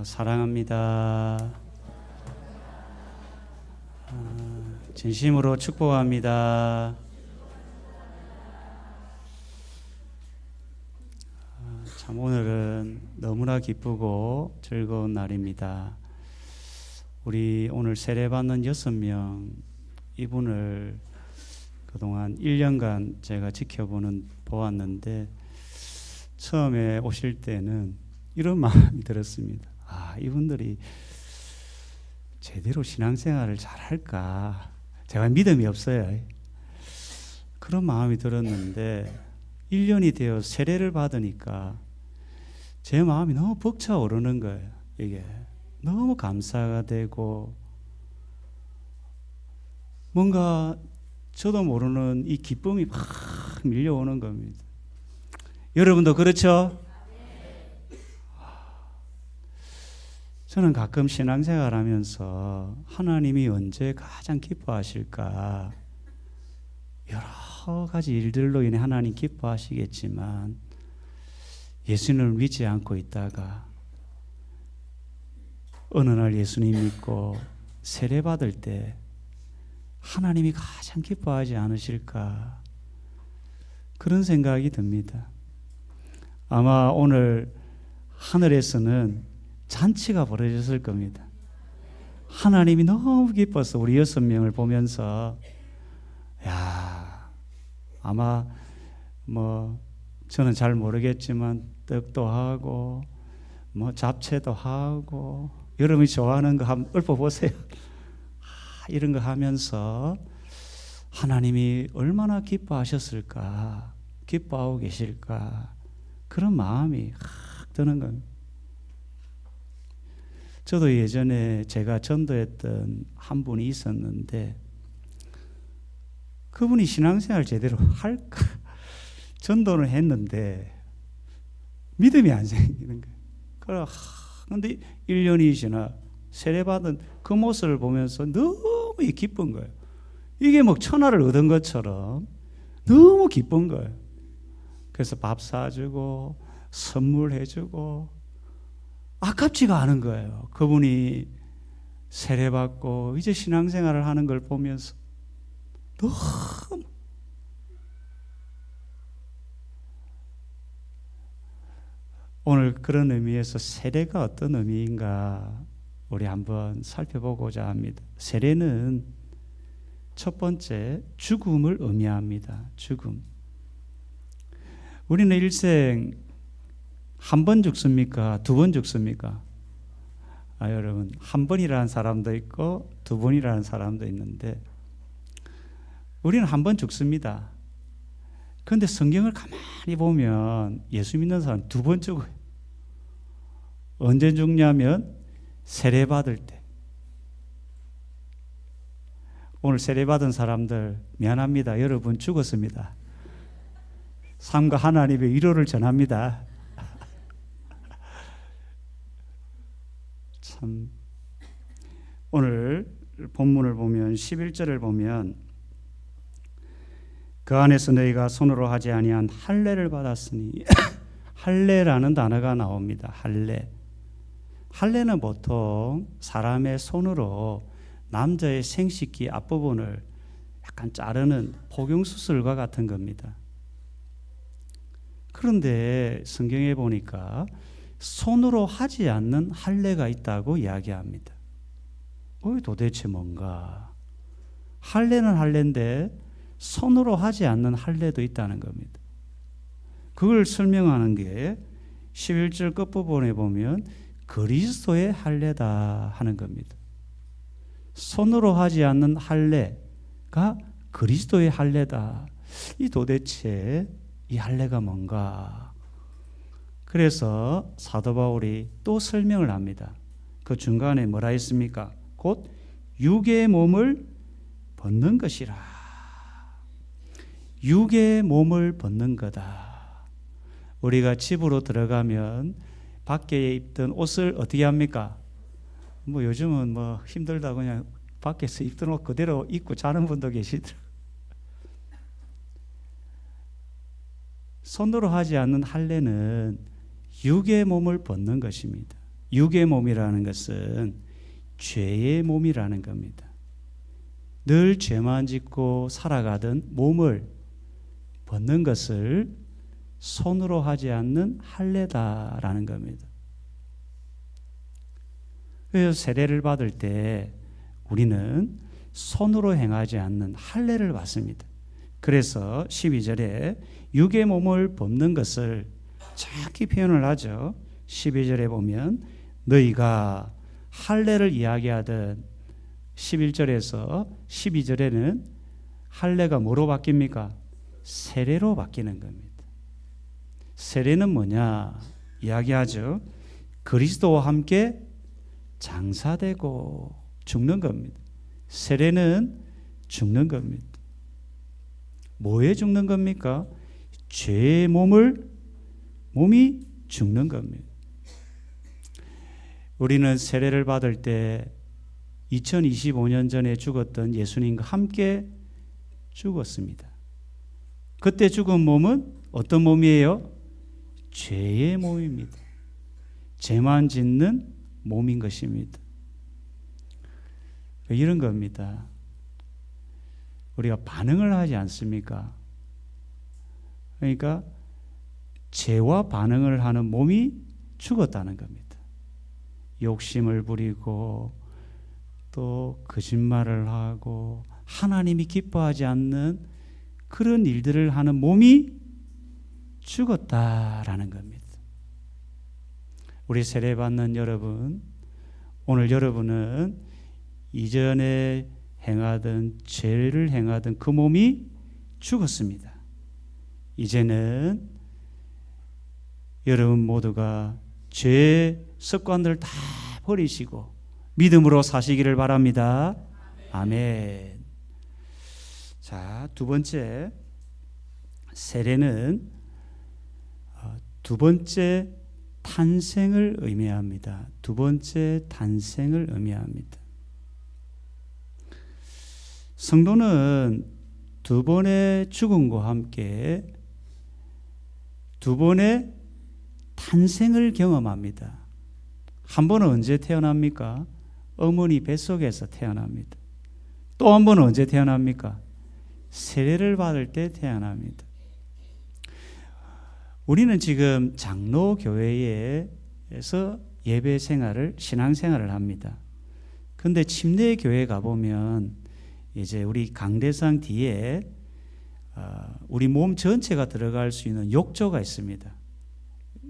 사랑합니다. 진심으로 축복합니다. 참 오늘은 너무나 기쁘고 즐거운 날입니다. 우리 오늘 세례받는 6명 이분을 그동안 1년간 제가 보았는데 처음에 오실 때는 이런 마음이 들었습니다. 이분들이 제대로 신앙생활을 잘할까? 제가 믿음이 없어요. 그런 마음이 들었는데 1년이 되어 세례를 받으니까 제 마음이 너무 벅차오르는 거예요. 이게 너무 감사가 되고 뭔가 저도 모르는 이 기쁨이 막 밀려오는 겁니다. 여러분도 그렇죠? 저는 가끔 신앙생활 하면서 하나님이 언제 가장 기뻐하실까? 여러 가지 일들로 인해 하나님 기뻐하시겠지만 예수님을 믿지 않고 있다가 어느 날 예수님 믿고 세례받을 때 하나님이 가장 기뻐하지 않으실까? 그런 생각이 듭니다. 아마 오늘 하늘에서는 잔치가 벌어졌을 겁니다. 하나님이 너무 기뻐서 우리 6명을 보면서 아마 저는 잘 모르겠지만 떡도 하고 잡채도 하고 여러분이 좋아하는 거 한번 읊어보세요. 이런 거 하면서 하나님이 얼마나 기뻐하셨을까, 기뻐하고 계실까, 그런 마음이 확 드는 겁니다. 저도 예전에 제가 전도했던 한 분이 있었는데 그분이 신앙생활 제대로 할까? 전도는 했는데 믿음이 안 생기는 거예요. 그런데 1년이 지나 세례받은 그 모습을 보면서 너무 기쁜 거예요. 이게 천하를 얻은 것처럼 너무 기쁜 거예요. 그래서 밥 사주고 선물해주고 아깝지가 않은 거예요. 그분이 세례받고 이제 신앙생활을 하는 걸 보면서 너무 오늘 그런 의미에서 세례가 어떤 의미인가 우리 한번 살펴보고자 합니다. 세례는 첫 번째 죽음을 의미합니다. 죽음. 우리는 일생 한 번 죽습니까? 두 번 죽습니까? 여러분, 한 번이라는 사람도 있고 두 번이라는 사람도 있는데 우리는 한 번 죽습니다. 그런데 성경을 가만히 보면 예수 믿는 사람은 두 번 죽어요. 언제 죽냐면 세례받을 때. 오늘 세례받은 사람들 미안합니다. 여러분 죽었습니다. 삶과 하나님의 위로를 전합니다. 참 오늘 본문을 보면 11절을 보면 그 안에서 너희가 손으로 하지 아니한 할례를 받았으니 할례라는 단어가 나옵니다. 할례는 보통 사람의 손으로 남자의 생식기 앞부분을 약간 자르는 포경수술과 같은 겁니다. 그런데 성경에 보니까 손으로 하지 않는 할례가 있다고 이야기합니다. 도대체 뭔가? 할례는 할례인데 손으로 하지 않는 할례도 있다는 겁니다. 그걸 설명하는 게 11절 끝부분에 보면 그리스도의 할례다 하는 겁니다. 손으로 하지 않는 할례가 그리스도의 할례다. 도대체 이 할례가 뭔가? 그래서 사도 바울이 또 설명을 합니다. 그 중간에 뭐라 했습니까? 곧 육의 몸을 벗는 것이라. 육의 몸을 벗는 거다. 우리가 집으로 들어가면 밖에 입던 옷을 어떻게 합니까? 요즘은 힘들다 그냥 밖에서 입던 옷 그대로 입고 자는 분도 계시더라고요. 손으로 하지 않는 할례는 육의 몸을 벗는 것입니다. 육의 몸이라는 것은 죄의 몸이라는 겁니다. 늘 죄만 짓고 살아가던 몸을 벗는 것을 손으로 하지 않는 할례다라는 겁니다. 그래서 세례를 받을 때 우리는 손으로 행하지 않는 할례를 받습니다. 그래서 12절에 육의 몸을 벗는 것을 정확히 표현을 하죠. 12절에 보면 너희가 할례를 이야기하던 11절에서 12절에는 할례가 뭐로 바뀝니까? 세례로 바뀌는 겁니다. 세례는 뭐냐? 이야기하죠. 그리스도와 함께 장사되고 죽는 겁니다. 세례는 죽는 겁니다. 뭐에 죽는 겁니까? 죄의 몸이 죽는 겁니다. 우리는 세례를 받을 때 2025년 전에 죽었던 예수님과 함께 죽었습니다. 그때 죽은 몸은 어떤 몸이에요? 죄의 몸입니다. 죄만 짓는 몸인 것입니다. 이런 겁니다. 우리가 반응을 하지 않습니까? 그러니까 죄와 반응을 하는 몸이 죽었다는 겁니다. 욕심을 부리고 또 거짓말을 하고 하나님이 기뻐하지 않는 그런 일들을 하는 몸이 죽었다라는 겁니다. 우리 세례받는 여러분, 오늘 여러분은 이전에 행하던 죄를 행하던 그 몸이 죽었습니다. 이제는 여러분 모두가 죄의 습관들을 다 버리시고 믿음으로 사시기를 바랍니다. 아멘. 자, 두 번째, 세례는 두 번째 탄생을 의미합니다. 두 번째 탄생을 의미합니다. 성도는 두 번의 죽음과 함께 두 번의 탄생을 경험합니다. 한 번은 언제 태어납니까? 어머니 뱃속에서 태어납니다. 또 한 번은 언제 태어납니까? 세례를 받을 때 태어납니다. 우리는 지금 장로교회에서 예배 생활을, 신앙 생활을 합니다. 그런데 침례 교회 가보면 이제 우리 강대상 뒤에 우리 몸 전체가 들어갈 수 있는 욕조가 있습니다.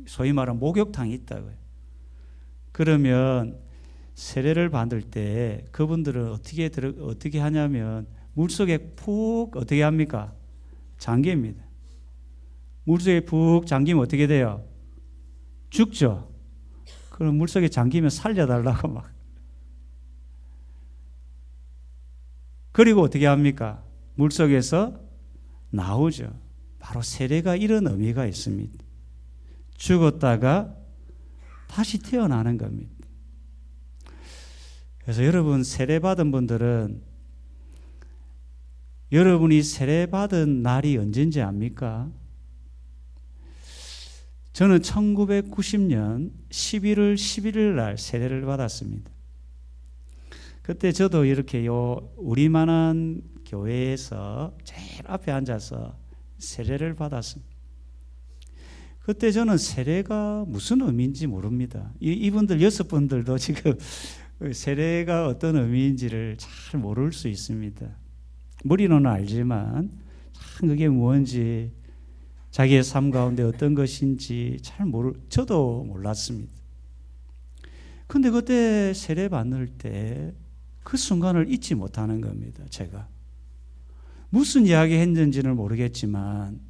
소위 말하는 목욕탕이 있다고요. 그러면 세례를 받을 때 그분들은 어떻게 하냐면 물속에 푹 어떻게 합니까? 잠깁니다. 물속에 푹 잠기면 어떻게 돼요? 죽죠. 그럼 물속에 잠기면 살려달라고 막. 그리고 어떻게 합니까? 물속에서 나오죠. 바로 세례가 이런 의미가 있습니다. 죽었다가 다시 태어나는 겁니다. 그래서 여러분 세례받은 분들은 여러분이 세례받은 날이 언제인지 압니까? 저는 1990년 11월 11일 날 세례를 받았습니다. 그때 저도 이렇게 우리만한 교회에서 제일 앞에 앉아서 세례를 받았습니다. 그때 저는 세례가 무슨 의미인지 모릅니다. 이분들 6분들도 지금 세례가 어떤 의미인지를 잘 모를 수 있습니다. 머리로는 알지만 참 그게 뭔지 자기의 삶 가운데 어떤 것인지 저도 몰랐습니다. 그런데 그때 세례 받을 때 그 순간을 잊지 못하는 겁니다. 제가 무슨 이야기 했는지는 모르겠지만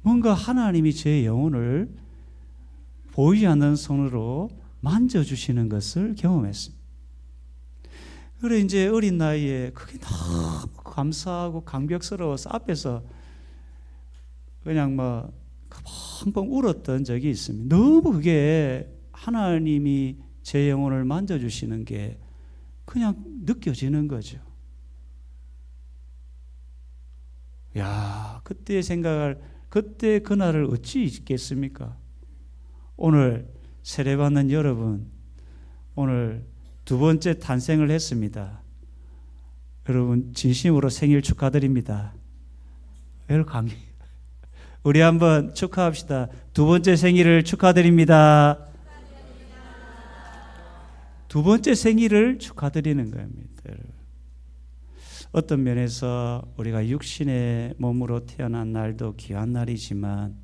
뭔가 하나님이 제 영혼을 보이지 않는 손으로 만져주시는 것을 경험했습니다. 그래 이제 어린 나이에 그게 너무 감사하고 감격스러워서 앞에서 그냥 뭐 펑펑 울었던 적이 있습니다. 너무 그게 하나님이 제 영혼을 만져주시는 게 그냥 느껴지는 거죠. 야, 그때 그날을 어찌 잊겠습니까? 오늘 세례받는 여러분 오늘 두 번째 탄생을 했습니다. 여러분 진심으로 생일 축하드립니다. 우리 한번 축하합시다. 두 번째 생일을 축하드립니다. 두 번째 생일을 축하드리는 겁니다. 어떤 면에서 우리가 육신의 몸으로 태어난 날도 귀한 날이지만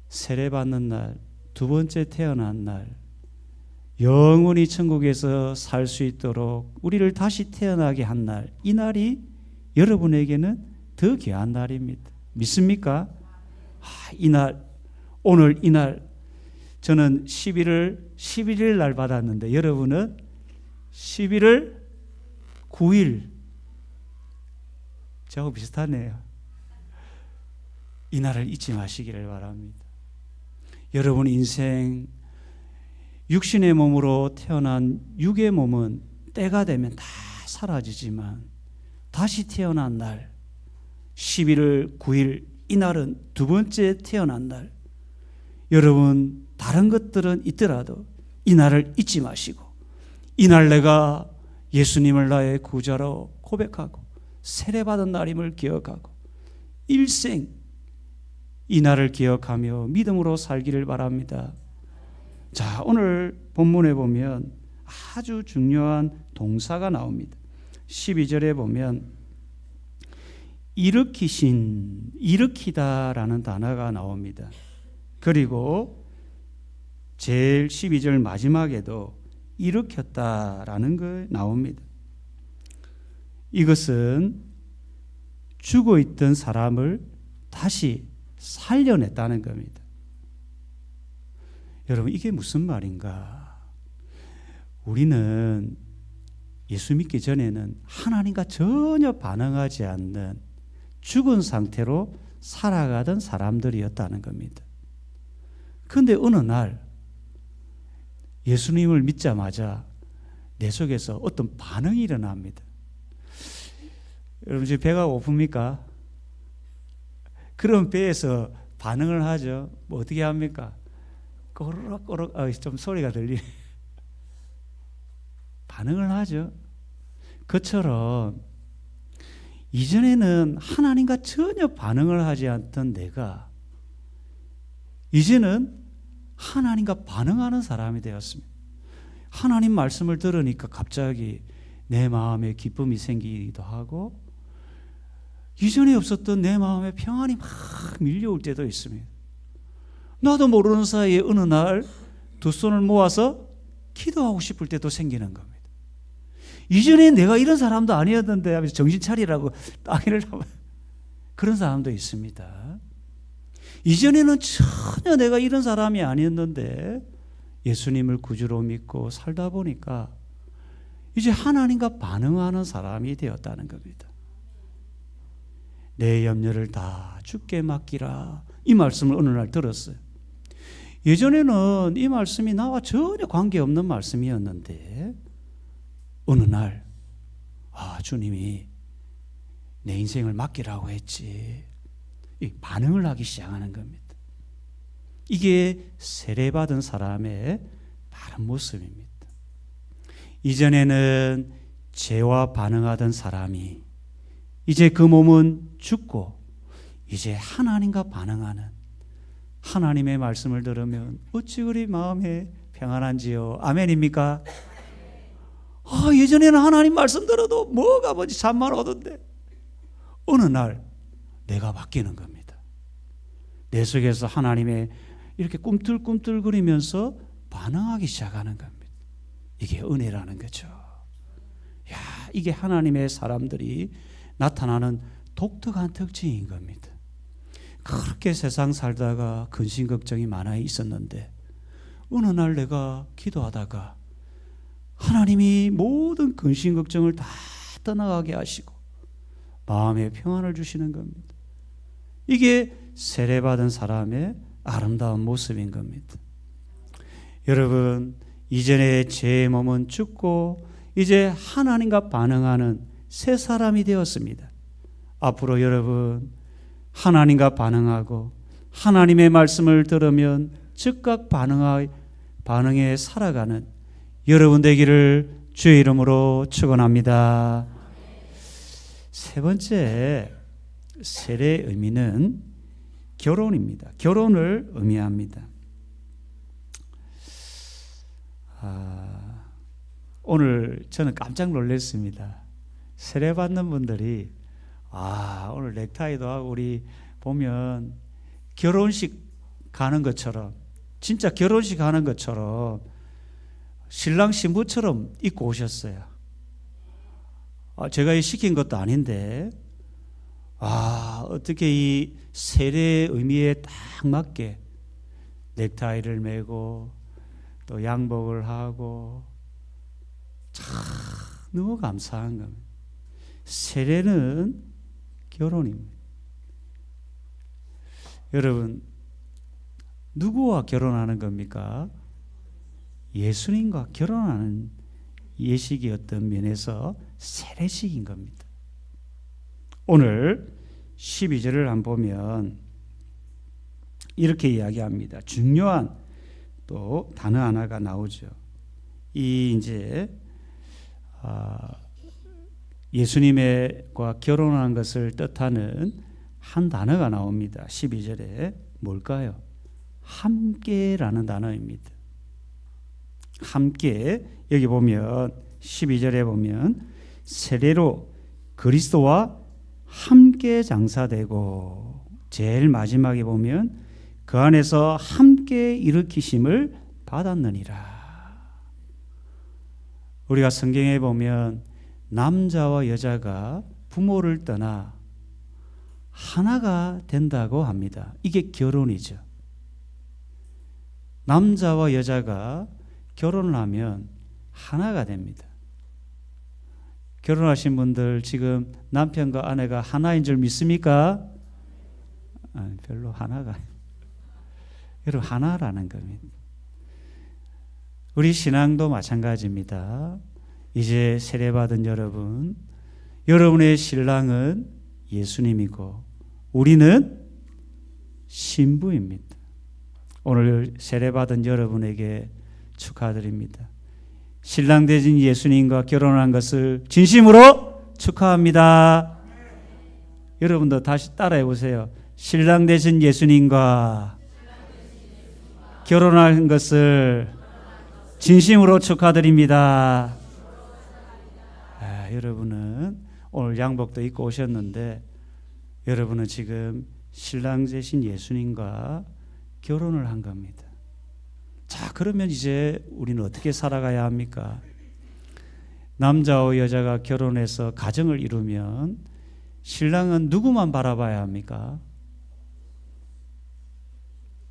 세례받는 날, 두 번째 태어난 날, 영원히 천국에서 살 수 있도록 우리를 다시 태어나게 한 날, 이 날이 여러분에게는 더 귀한 날입니다. 믿습니까? 이날, 오늘 이날, 저는 11일 날 받았는데 여러분은 11월 9일, 저하고 비슷하네요. 이 날을 잊지 마시기를 바랍니다. 여러분 인생 육신의 몸으로 태어난 육의 몸은 때가 되면 다 사라지지만 다시 태어난 날 11월 9일 이 날은 두 번째 태어난 날. 여러분 다른 것들은 있더라도 이 날을 잊지 마시고 이 날 내가 예수님을 나의 구주로 고백하고 세례받은 날임을 기억하고 일생 이 날을 기억하며 믿음으로 살기를 바랍니다. 자, 오늘 본문에 보면 아주 중요한 동사가 나옵니다. 12절에 보면 일으키다라는 단어가 나옵니다. 그리고 제일 12절 마지막에도 일으켰다라는 거 나옵니다. 이것은 죽어 있던 사람을 다시 살려냈다는 겁니다. 여러분 이게 무슨 말인가? 우리는 예수 믿기 전에는 하나님과 전혀 반응하지 않는 죽은 상태로 살아가던 사람들이었다는 겁니다. 그런데 어느 날 예수님을 믿자마자 내 속에서 어떤 반응이 일어납니다. 여러분 지금 배가 고픕니까? 그런 배에서 반응을 하죠. 뭐 어떻게 합니까? 꼬르륵꼬르륵 좀 소리가 들리네. 반응을 하죠. 그처럼 이전에는 하나님과 전혀 반응을 하지 않던 내가 이제는 하나님과 반응하는 사람이 되었습니다. 하나님 말씀을 들으니까 갑자기 내 마음에 기쁨이 생기기도 하고 이전에 없었던 내 마음에 평안이 막 밀려올 때도 있습니다. 나도 모르는 사이에 어느 날 두 손을 모아서 기도하고 싶을 때도 생기는 겁니다. 이전에 내가 이런 사람도 아니었는데 하면서 정신 차리라고 따기를 하면 그런 사람도 있습니다. 이전에는 전혀 내가 이런 사람이 아니었는데 예수님을 구주로 믿고 살다 보니까 이제 하나님과 반응하는 사람이 되었다는 겁니다. 내 염려를 다 주께 맡기라. 이 말씀을 어느 날 들었어요. 예전에는 이 말씀이 나와 전혀 관계없는 말씀이었는데 어느 날 주님이 내 인생을 맡기라고 했지. 이 반응을 하기 시작하는 겁니다. 이게 세례받은 사람의 바른 모습입니다. 이전에는 죄와 반응하던 사람이 이제 그 몸은 죽고 이제 하나님과 반응하는 하나님의 말씀을 들으면 어찌 그리 마음에 평안한지요. 아멘입니까? 예전에는 하나님 말씀 들어도 뭐가 뭐지 잠만 오던데 어느 날 내가 바뀌는 겁니다. 내 속에서 하나님의 이렇게 꿈틀꿈틀거리면서 반응하기 시작하는 겁니다. 이게 은혜라는 거죠. 이게 하나님의 사람들이 나타나는 독특한 특징인 겁니다. 그렇게 세상 살다가 근심 걱정이 많아 있었는데 어느 날 내가 기도하다가 하나님이 모든 근심 걱정을 다 떠나가게 하시고 마음의 평안을 주시는 겁니다. 이게 세례받은 사람의 아름다운 모습인 겁니다. 여러분 이전에 죄의 몸은 죽고 이제 하나님과 반응하는 새 사람이 되었습니다. 앞으로 여러분 하나님과 반응하고 하나님의 말씀을 들으면 즉각 반응할 반응해 살아가는 여러분 되기를 주의 이름으로 축원합니다. 세 번째 세례의 의미는 결혼입니다. 결혼을 의미합니다. 오늘 저는 깜짝 놀랐습니다. 세례 받는 분들이 오늘 넥타이도 하고 우리 보면 결혼식 가는 것처럼 진짜 결혼식 가는 것처럼 신랑 신부처럼 입고 오셨어요. 제가 시킨 것도 아닌데 어떻게 이 세례의 의미에 딱 맞게 넥타이를 매고 또 양복을 하고 참 너무 감사한 겁니다. 세례는 결혼입니다. 여러분, 누구와 결혼하는 겁니까? 예수님과 결혼하는 예식이 어떤 면에서 세례식인 겁니다. 오늘 12절을 한번 보면 이렇게 이야기합니다. 중요한 또 단어 하나가 나오죠. 이 이제 예수님과 결혼한 것을 뜻하는 한 단어가 나옵니다. 12절에 뭘까요? 함께라는 단어입니다. 함께, 여기 보면 12절에 보면 세례로 그리스도와 함께 장사되고, 제일 마지막에 보면 그 안에서 함께 일으키심을 받았느니라. 우리가 성경에 보면 남자와 여자가 부모를 떠나 하나가 된다고 합니다. 이게 결혼이죠. 남자와 여자가 결혼을 하면 하나가 됩니다. 결혼하신 분들 지금 남편과 아내가 하나인 줄 믿습니까? 별로 하나가. 여러분, 하나라는 겁니다. 우리 신앙도 마찬가지입니다. 이제 세례받은 여러분, 여러분의 신랑은 예수님이고 우리는 신부입니다. 오늘 세례받은 여러분에게 축하드립니다. 신랑 되신 예수님과 결혼한 것을 진심으로 축하합니다. 여러분도 다시 따라해 보세요. 신랑 되신 예수님과 결혼한 것을 진심으로 축하드립니다. 여러분은 오늘 양복도 입고 오셨는데 여러분은 지금 신랑 되신 예수님과 결혼을 한 겁니다. 자, 그러면 이제 우리는 어떻게 살아가야 합니까? 남자와 여자가 결혼해서 가정을 이루면 신랑은 누구만 바라봐야 합니까?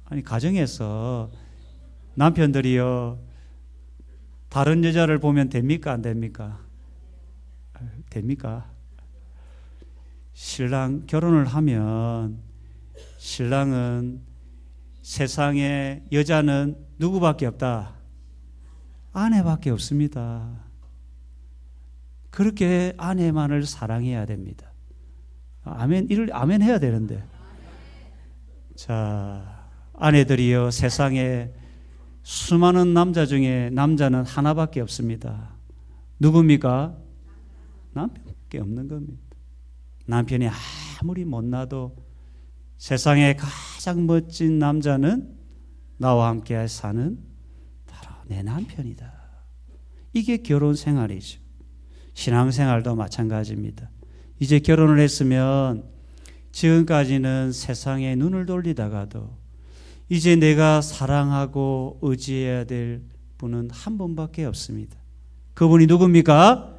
아니, 가정에서 남편들이요 다른 여자를 보면 됩니까? 안 됩니까? 됩니까? 신랑 결혼을 하면 신랑은 세상에 여자는 누구밖에 없다? 아내밖에 없습니다. 그렇게 아내만을 사랑해야 됩니다. 아멘 해야 되는데. 자, 아내들이여, 세상에 수많은 남자 중에 남자는 하나밖에 없습니다. 누굽니까? 남편밖에 없는 겁니다. 남편이 아무리 못나도 세상에 가장 멋진 남자는 나와 함께 사는 바로 내 남편이다. 이게 결혼 생활이죠. 신앙생활도 마찬가지입니다. 이제 결혼을 했으면 지금까지는 세상에 눈을 돌리다가도 이제 내가 사랑하고 의지해야 될 분은 한 분밖에 없습니다. 그분이 누굽니까?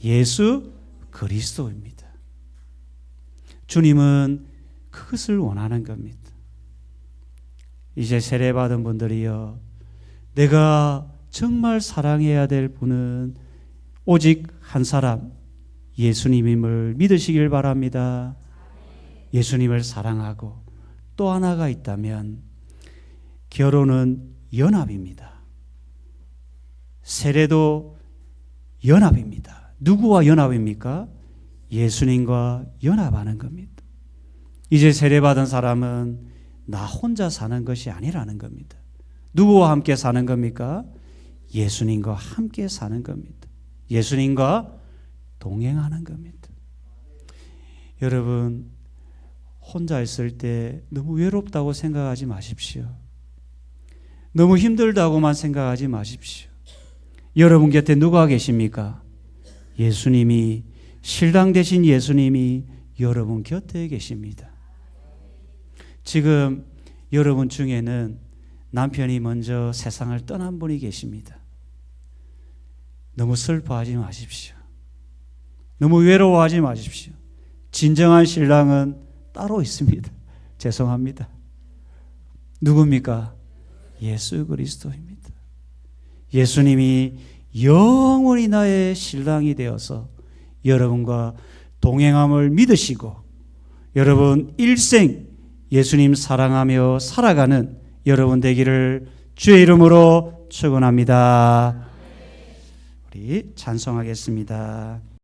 예수 그리스도입니다. 주님은 그것을 원하는 겁니다. 이제 세례받은 분들이요, 내가 정말 사랑해야 될 분은 오직 한 사람, 예수님임을 믿으시길 바랍니다. 예수님을 사랑하고 또 하나가 있다면 결혼은 연합입니다. 세례도 연합입니다. 누구와 연합입니까? 예수님과 연합하는 겁니다. 이제 세례받은 사람은 나 혼자 사는 것이 아니라는 겁니다. 누구와 함께 사는 겁니까? 예수님과 함께 사는 겁니다. 예수님과 동행하는 겁니다. 여러분, 혼자 있을 때 너무 외롭다고 생각하지 마십시오. 너무 힘들다고만 생각하지 마십시오. 여러분 곁에 누가 계십니까? 예수님이, 신랑 되신 예수님이 여러분 곁에 계십니다. 지금 여러분 중에는 남편이 먼저 세상을 떠난 분이 계십니다. 너무 슬퍼하지 마십시오. 너무 외로워하지 마십시오. 진정한 신랑은 따로 있습니다. 죄송합니다. 누굽니까? 예수 그리스도입니다. 예수님이 영원히 나의 신랑이 되어서 여러분과 동행함을 믿으시고 여러분 일생 예수님 사랑하며 살아가는 여러분 되기를 주의 이름으로 축원합니다. 우리 찬송하겠습니다.